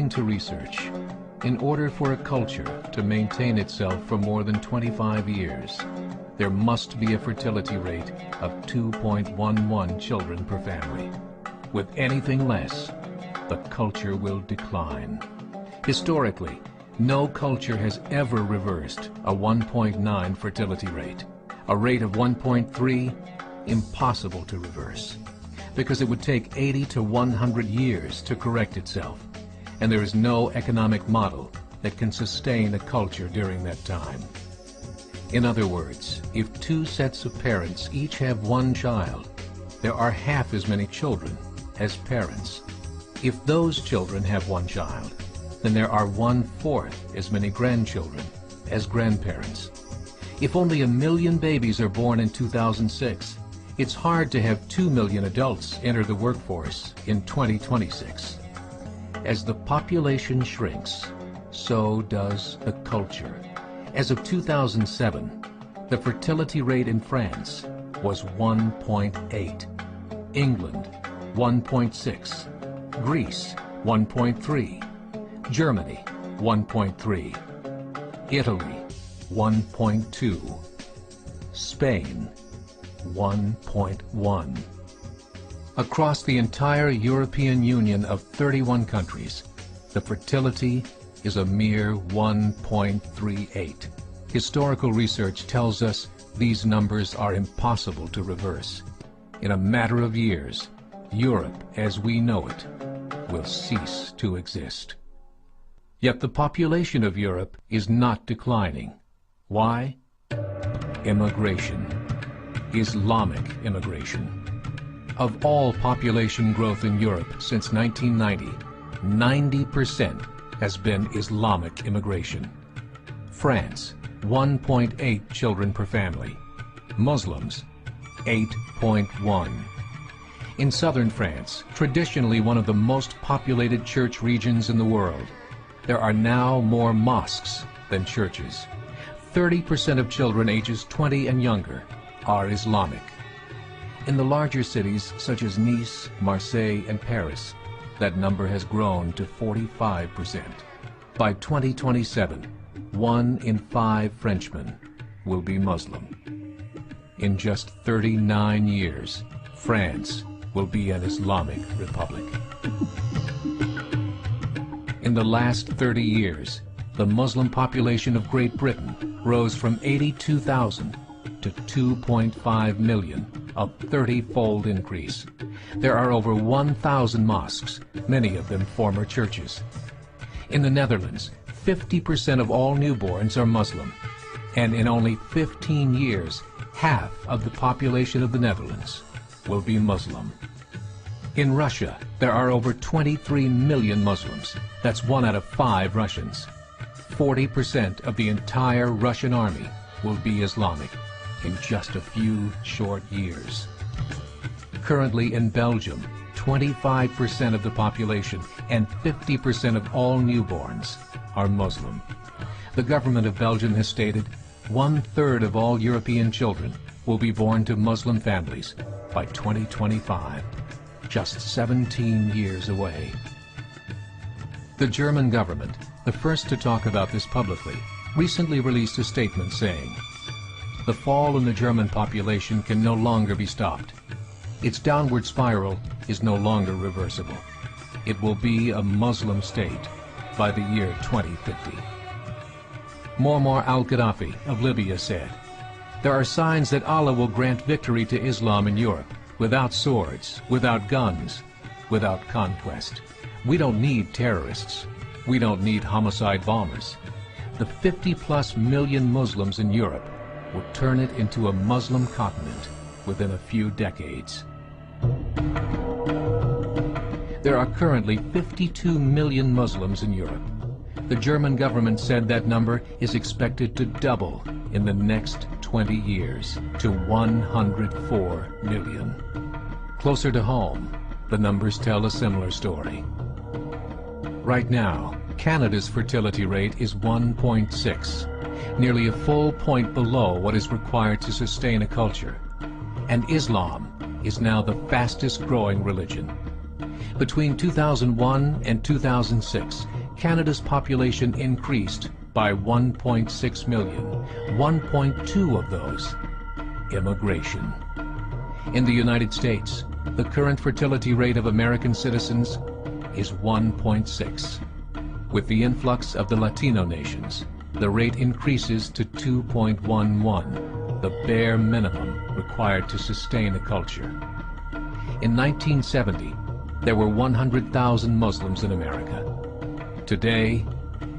According to research, in order for a culture to maintain itself for more than 25 years, there must be a fertility rate of 2.11 children per family. With anything less, the culture will decline. Historically, no culture has ever reversed a 1.9 fertility rate. A rate of 1.3, impossible to reverse, because it would take 80 to 100 years to correct itself, and there is no economic model that can sustain a culture during that time. In other words, if two sets of parents each have one child, there are half as many children as parents. If those children have one child, then there are 1/4 as many grandchildren as grandparents. If only 1 million babies are born in 2006, it's hard to have 2 million adults enter the workforce in 2026. As the population shrinks, so does the culture. As of 2007, the fertility rate in France was 1.8, England 1.6, Greece 1.3, Germany 1.3, Italy 1.2, Spain 1.1. Across the entire European Union of 31 countries, the fertility is a mere 1.38. Historical research tells us these numbers are impossible to reverse. In a matter of years, Europe as we know it will cease to exist. Yet the population of Europe is not declining. Why? Immigration. Islamic immigration. Of all population growth in Europe since 1990, 90% has been Islamic immigration. France, 1.8 children per family. Muslims, 8.1. In southern France, traditionally one of the most populated church regions in the world, there are now more mosques than churches. 30% of children ages 20 and younger are Islamic. In the larger cities such as Nice, Marseille, and Paris, that number has grown to 45%. By 2027, 1 in 5 Frenchmen will be Muslim. In just 39 years, France will be an Islamic republic. In the last 30 years, the Muslim population of Great Britain rose from 82,000 to 2.5 million, a 30-fold increase. There are over 1,000 mosques, many of them former churches. In the Netherlands, 50% of all newborns are Muslim, and in only 15 years, half of the population of the Netherlands will be Muslim. In Russia, there are over 23 million Muslims. That's 1 out of 5 Russians. 40% of the entire Russian army will be Islamic in just a few short years. Currently in Belgium, 25% of the population and 50% of all newborns are Muslim. The government of Belgium has stated 1/3 of all European children will be born to Muslim families by 2025, just 17 years away. The German government, the first to talk about this publicly, recently released a statement saying, "The fall in the German population can no longer be stopped. Its downward spiral is no longer reversible. It will be a Muslim state by the year 2050. Muammar al-Gaddafi of Libya said, "There are signs that Allah will grant victory to Islam in Europe, without swords, without guns, without conquest. We don't need terrorists. We don't need homicide bombers. The 50+ million Muslims in Europe will turn it into a Muslim continent within a few decades." There are currently 52 million Muslims in Europe. The German government said that number is expected to double in the next 20 years to 104 million. Closer to home, the numbers tell a similar story. Right now, Canada's fertility rate is 1.6, nearly a full point below what is required to sustain a culture. And Islam is now the fastest growing religion. Between 2001 and 2006, Canada's population increased by 1.6 million, 1.2 of those immigration. In the United States, the current fertility rate of American citizens is 1.6. With the influx of the Latino nations, the rate increases to 2.11, the bare minimum required to sustain a culture. In 1970, there were 100,000 Muslims in America. Today,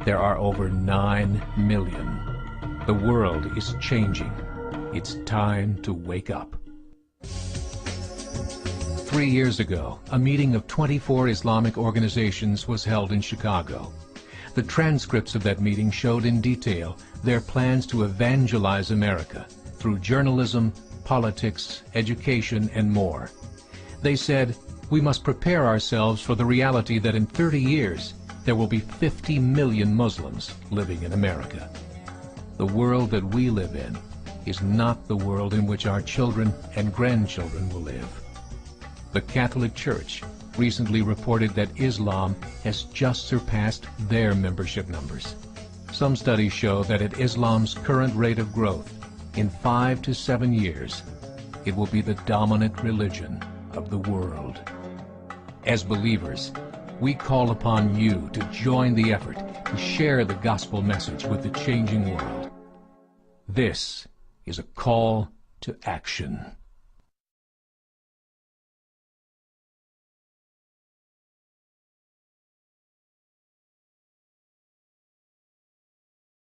there are over 9 million. The world is changing. It's time to wake up. 3 years ago, a meeting of 24 Islamic organizations was held in Chicago. The transcripts of that meeting showed in detail their plans to evangelize America through journalism, politics, education, and more. They said, we must prepare ourselves for the reality that in 30 years, there will be 50 million Muslims living in America. The world that we live in is not the world in which our children and grandchildren will live. The Catholic Church recently reported that Islam has just surpassed their membership numbers. Some studies show that at Islam's current rate of growth, in 5 to 7 years, it will be the dominant religion of the world. As believers, we call upon you to join the effort to share the gospel message with the changing world. This is a call to action.